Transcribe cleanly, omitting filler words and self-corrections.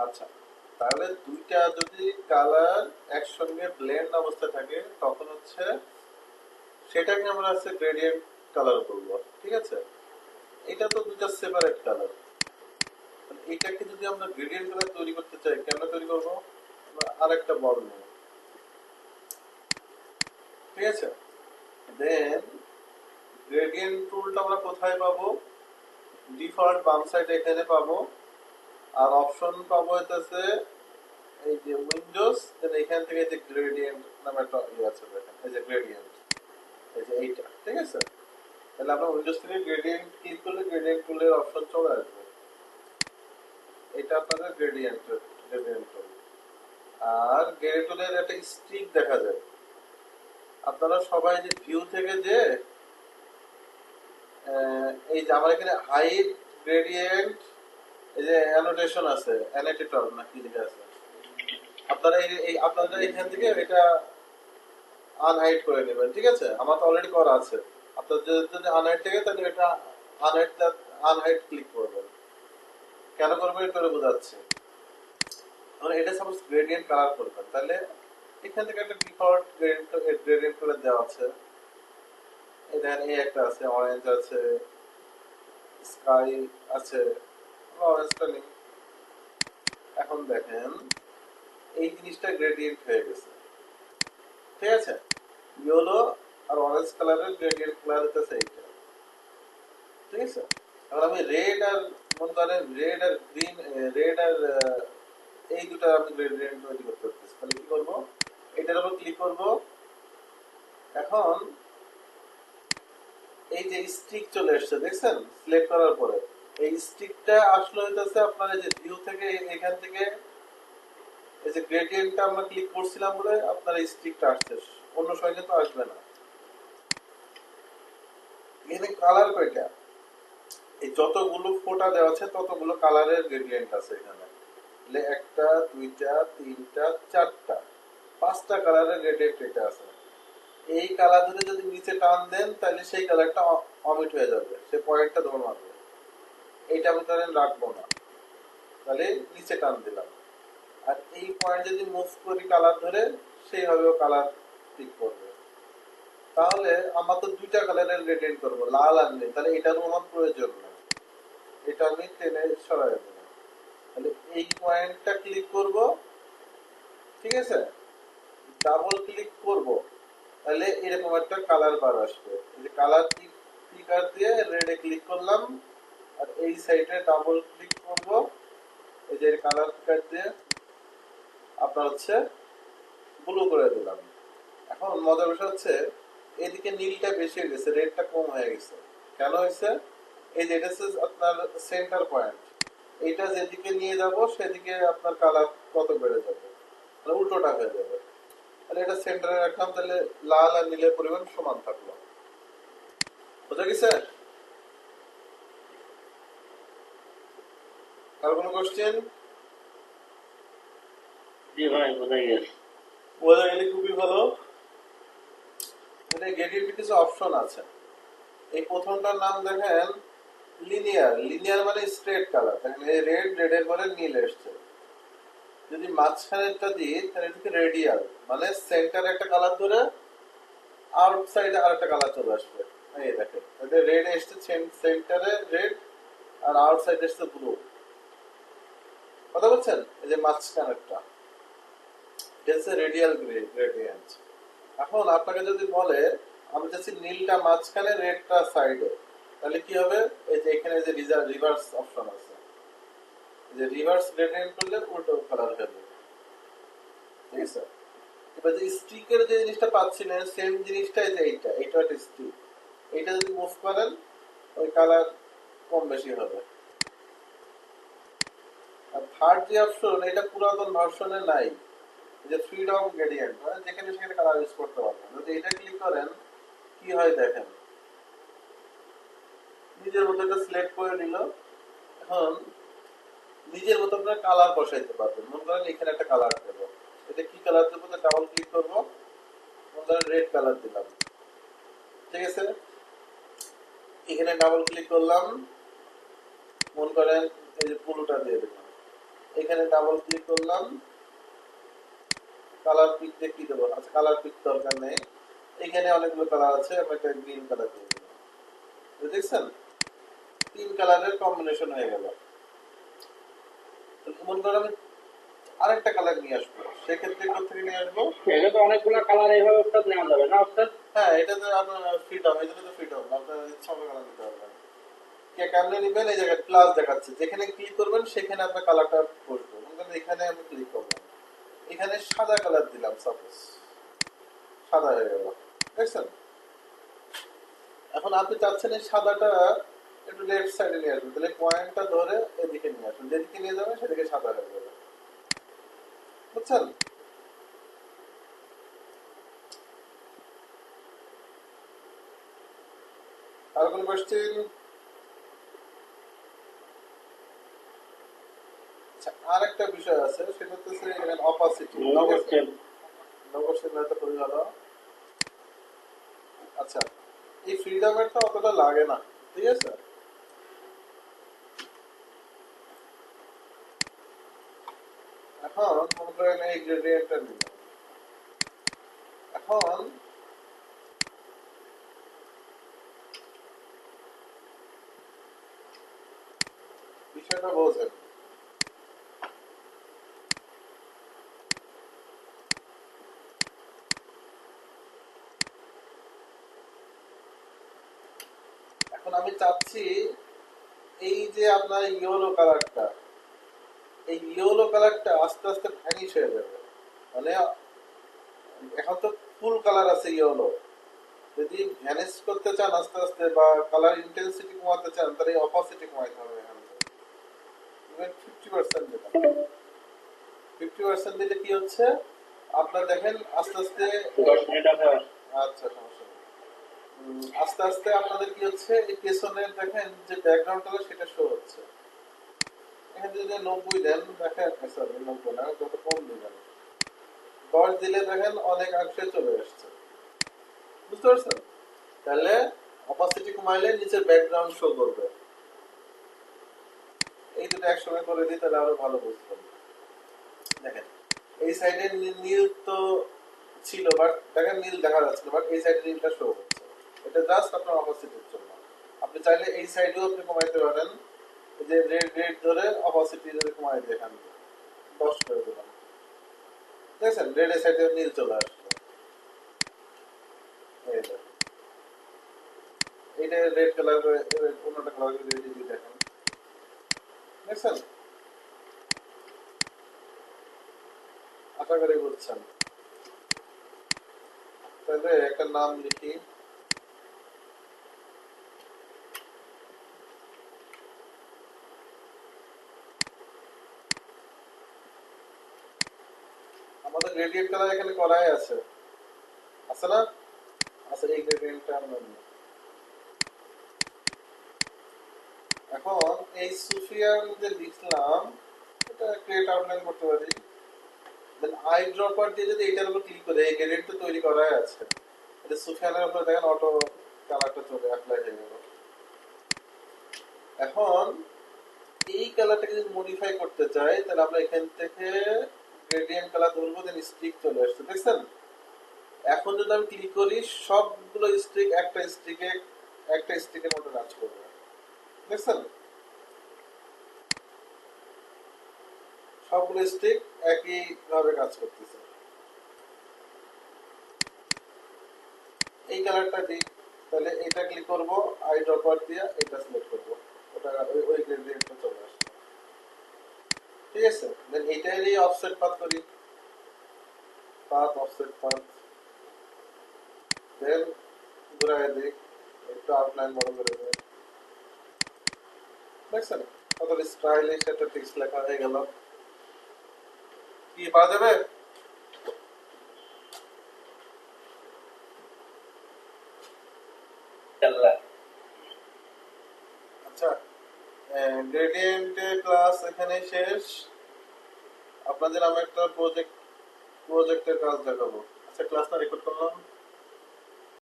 আচ্ছা, তাহলে দুইটা যদি কালার একসঙ্গে ব্লেন্ড অবস্থায় থাকে তখন হচ্ছে সেটাকে আমরা হচ্ছে গ্রেডিয়েন্ট কালার বলবো, ঠিক আছে? এটা তো দুইটা সেপারেট কালার। এইটাকে যদি আমরা গ্রেডিয়েন্ট কালার তৈরি করতে চাই, কেমনে তৈরি করবো? আমরা আরেকটা বল নেব, ঠিক আছে? দেন গ্রেডিয়েন্ট টুলটা আমরা কোথায় পাবো? ডিফল্ট বাম সাইডে এখানে পাবো। আর অপশন পাবো হইতেছে এই যে উইন্ডোজ, দেন এখান থেকে যে গ্রেডিয়েন্ট নামে একটা ইয়ে আছে দেখেন, এই যে গ্রেডিয়েন্ট, এই যে এইটা, ঠিক আছে? তাহলে আমরা উইন্ডোজ থেকে গ্রেডিয়েন্ট ক্লিক করলে গ্রেডিয়েন্ট টুলের অপশন চলে আসবে। এটা আপনাদের গ্রেডিয়েন্ট গ্রেডিয়েন্ট টুল। আর গ্রেডিয়েন্ট টুলের একটা স্ট্রিক দেখা যায়। আপনারা সবাই যে ভিউ থেকে যে এই যে আমার এখানে হাইট গ্রেডিয়েন্ট, এই যে অ্যানোটেশন আছে, অ্যানোটেটর না কি লেখা আছে, আপনারা এই আপনারা এখান থেকে এটা আনহাইড করে নেবেন, ঠিক আছে? আমার তো অলরেডি করা আছে। আপনার যদি আনহাইড থাকে তাহলে এটা আনহাইড আনহাইড ক্লিক করবেন। কেন করবেন এটা বোঝাচ্ছি। মানে এটা সাপোজ গ্রেডিয়েন্ট কালার করবেন, তাহলে এখান থেকে একটা ডিফল্ট গ্রেডিয়েন্ট কালার দেওয়া আছে। এই দেখেন, এই একটা আছে, অরেঞ্জ আছে, স্কাই আছে, অরেঞ্জটা নেই। এখন দেখেন এই জিনিসটা গ্রেডিয়েন্ট হয়ে গেছে, ঠিক আছে? ইয়েলো আর অরেঞ্জ কালারের গ্রেডিয়েন্ট কালার হচ্ছে এইটা, ঠিক আছে? এখন আমি রেড আর মনে করেন রেড আর গ্রিন, রেড আর এই দুটো আমি গ্রেডিয়েন্ট তৈরি করতে পারতেছি। তাহলে কি করবো? এটার উপর ক্লিক করব। এখন এই যে স্টিক চলে এসছে দেখছেন সিলেক্ট করার পরে, এই স্টিকটা আসলে হইতেছে আপনার এই যে ভিউ থেকে এখান থেকে এই যে গ্রেডিয়েন্টটা আমরা ক্লিক করছিলাম বলে আপনার এই স্টিকটা আসছে, অন্য সময় কিন্তু আসবে না। এখানে কালার কয়টা? এই যতগুলো ফোঁটা দেওয়া আছে ততগুলো কালারের গ্রেডিয়েন্ট আছে এখানে। একটা, দুইটা, তিনটা, চারটা, পাঁচটা কালারের গ্রেডিয়েন্ট এটা আছে। এই কালার ধরে যদি নিচে টান দেন তাহলে সেই কালারটা অমিট হয়ে যাবে, সে পয়েন্টটা ধরে মারবে। এইটা আমি ধরেন রাখবো না, তাহলে নিচে টান দিলাম। আর এই পয়েন্ট যদি মুভ করি কালার ধরে, সেইভাবেও কালার ঠিক করবে। তাহলে আমার তো দুইটা কালারের গ্রেডিয়েন্ট করবো, লাল আর নীল, তাহলে এটারও আমার প্রয়োজন নেই, এটা আমি টেনে সরাই দেবো। তাহলে এই পয়েন্টটা ক্লিক করব, ঠিক আছে? ডাবল ক্লিক করব, তাহলে এরকম একটা কালার বার আসবে। এই যে কালার ক্লিকার দিয়ে রেডে ক্লিক করলাম, আর এই সাইডে ডাবল ক্লিক করব, এই যে কালার ক্লিকার দিয়ে আপনার হচ্ছে ব্লু করে দিলাম। এখন মজার বিষয় হচ্ছে এদিকে নীলটা বেশি হয়ে গেছে, রেডটা কম হয়ে গেছে। কেন হয়েছে? এই যে এটা হচ্ছে আপনার সেন্টার পয়েন্ট, এইটা যেদিকে নিয়ে যাব সেদিকে আপনার কালার কত বেড়ে যাবে, মানে উল্টোটা হয়ে যাবে। তাহলে এটা সেন্টারে রাখলাম, তাহলে লাল আর নীলের পরিমাণ সমান থাকলো। বুঝা গেছে? আর কোনো কোশ্চেন? জি ভাই, বোঝা গেছে। বোঝা গেলে খুবই ভালো। মানে গ্রেডিয়েন্টের কিছু অপশন আছে। এই প্রথমটার নাম দেখেন লিনিয়ার। লিনিয়ার মানে স্ট্রেট কালার। দেখেন এই রেড, রেডের পরে নীল এসছে। যদি মাঝখানেরটা দিই তাহলে এটাকে রেডিয়াল, মানে সেন্টারে একটা কালার ধরে আউটসাইডে আরেকটা কালার চলে আসবে। এই দেখেন এটা রেড এসছে সেন্টারে রেড, আর আউটসাইডে এসছে ব্লু। কথা বলছেন? এই যে মাঝখানেরটা এটা হচ্ছে রেডিয়াল গ্রেডিয়েন্ট। এখন আপনাকে যদি বলে আমি চাচ্ছি নীলটা মাঝখানে রেডটা সাইডে, তাহলে কি হবে? এই যে এখানে যে রিভার্স অপশন আছে, যে রিভার্স গ্রেডিয়েন্ট করলে উল্টো কালার হয়ে যাবে, ঠিক আছে? এবার যে স্টিকের যে জিনিসটা পাচ্ছিলেন সেম জিনিসটাই, যে এইটা এইটা একটা স্টিক, এইটা যদি মুভ করেন ওই কালার কম বেশি হবে। আর থার্ড যে অপশন, এটা পুরাতন ভার্সনে নাই, যে ফ্রিডম গ্রেডিয়েন্ট, মানে যেখানে সেখানে কালার ইউজ করতে পারবেন। যদি এটা ক্লিক করেন কি হয় দেখেন, নিজের মতো একটা সিলেক্ট করে নিল। এখন নিজের মতো আপনার কালার বসাইতে পারবেন। মনে করেন এখানে একটা কালার দেবো, এটা কি কালার দেবো? ডাবল ক্লিক করবো, মনে করেন রেড কালার দিলাম, ঠিক আছে? এখানে ডাবল ক্লিক করলাম, মনে করেন এই যে ব্লুটা দিয়ে দিলাম, এখানে এখানে ডাবল ক্লিক করলাম, কালার পিকতে কি দেবো? আচ্ছা কালার পিক দরকার নেই, এখানে অনেকগুলো কালার আছে, আমি একটা গ্রিন কালার দিয়ে দিলাম। দেখছেন 3 কালারের কম্বিনেশন হয়ে গেল। মনে করো আমি আরেকটা কালার নিয়ে আসবো, সেক্ষেত্রে কোথেকে নিয়ে আসবো? এটা তো অনেকগুলো কালার এইভাবে ওস্তাদ নেওয়া যাবে না ওস্তাদ? হ্যাঁ এটা তো আপনার ফ্রিডম, এটা তো ফ্রিডম, আপনার ইচ্ছা মতো কালার নিতে পারবেন। কে কেমনে নিবেন? এই জায়গায় প্লাস দেখাচ্ছে, যেখানে ক্লিক করবেন সেখানে আপনার কালারটা বসবে। মনে করেন এখানে আমি ক্লিক করলাম, এখানে সাদা কালার দিলাম, সাপোজ সাদা হয়ে গেল, দেখছেন? এখন আপনি চাচ্ছেন এই সাদাটা একটু লেফট সাইডে নিয়ে আসবেন, তাহলে পয়েন্টটা ধরে এদিকে নিয়ে আসবেন, যেদিকে নিয়ে যাবেন সেদিকে সাদা হয়ে যাবে, বুঝছেন? আর কোনো কোয়েশ্চেন? আচ্ছা আর একটা বিষয় আছে, সেটা হচ্ছে এখানে অপাসিটি। নো ঠিক আছে, কোশ্চেন। নো কোয়েশ্চেন হয়তো খুবই ভালো। আচ্ছা এই ফ্রিডমেরটা অতটা লাগে না, ঠিক আছে? এখন মনে করেন এই গ্রেডিয়েন্টটা নিলাম, এখন বিষয়টা বোঝেন। এখন আমি চাচ্ছি এই যে আপনার ইয়েলো কালারটা, এই ইয়েলো কালারটা আস্তে আস্তে ভ্যানিশ হয়ে যাবে। মানে এখন তো ফুল কালার আছে ইয়েলো, যদি ভ্যানিশ করতে চান আস্তে আস্তে বা কালার ইন্টেন্সিটি কমাতে চান, তাহলে অপাসিটি কমাইতে হবে। এখান থেকে 50% দিলাম, 50% দিলে কি হচ্ছে আপনার দেখেন আস্তে আস্তে 10 মিনিট আছে। আচ্ছা সমস্যা নেই। আস্তে আস্তে আপনাদের কি হচ্ছে এই পেছনের দেখেন যে ব্যাকগ্রাউন্ডটা সেটা শো হচ্ছে। এখানে যদি 90 দেন দেখেন, সরি 90 না, যত কম দিবেন, 10 দিলে দেখেন অনেকাংশে চলে আসছে, বুঝতে পারছেন? তাহলে অপাসিটি কমাইলে নিচের ব্যাকগ্রাউন্ড শো করবে। এই দুটো একসঙ্গে করে দিই তাহলে আরো ভালো বুঝবেন। দেখেন এই সাইডে নীল তো ছিল, বাট দেখেন নীল দেখা যাচ্ছে, বাট এই সাইডে নীলটা শো হচ্ছে। এটা জাস্ট আপনার অপোজিটের জন্য। আপনি চাইলে এই সাইডেও আপনি কমাইতে পারেন, এই যে রেড রেড ধরে অপোজিট ধরে কমাই দিয়ে এখান 10 করে দিলাম, দেখছেন রেড এর সাইডে নীল চলে আসছে। এই দেখেন এইটা রেড কালার করে অন্যটা কালার করে দিয়ে দেখেন, দেখছেন? আশা করি বুঝছেন। তাহলে একটা নাম লিখি, আমাদের গ্রেডিয়েন্ট কালার এখানে করাই আছে, আছে না? আচ্ছা এই গ্রেডিয়েন্টটা আমরা নিই। এখন এই সুফিয়ান যে লিখলাম, এটা ক্রিয়েট আউটলাইন করতে পারি। দেন আই ড্রপার দিয়ে যদি এটার উপর ক্লিক করে, এই গ্রেডিয়েন্ট তো তৈরি করাই আছে, এটা সুফিয়ানের উপরে দেখেন অটো কালারটা চলে অ্যাপ্লাই হয়ে গেল। এখন এই কালারটাকে যদি মডিফাই করতে চাই, তাহলে আমরা এখান থেকে গ্রেডিয়েন্ট কালার ধরবো, দেন স্ট্রিক চলে আসছে, দেখছেন? এখন যদি আমি ক্লিক করি, সবগুলো স্ট্রিক একটা স্ট্রিকের মতো কাজ করবে, দেখছেন? সবগুলো স্ট্রিক একই ভাবে কাজ করতেছে। এই কালারটা দিই, তাহলে এটা ক্লিক করব, আই ড্রপার দিয়ে এটা সিলেক্ট করব, ওটা ওই গ্রেডিয়েন্টটা চলে আসছে, ঠিক আছে? দেন এইটারই অফসেট পাথ করি, পাথ অফসেট পাথ, দেন ঘুরায় দিই, একটু আউটলাইন বড় করে দেয়, দেখছেন? কত স্টাইলিশ একটা টেক্সট লেখা হয়ে গেল। কি পাওয়া যাবে? আচ্ছা গ্রেডিয়েন্টের ক্লাস এখানে শেষ। আপনাদের আমি একটা প্রজেক্টের কাজ দেখাবো। আচ্ছা ক্লাসটা রেকর্ড করলাম।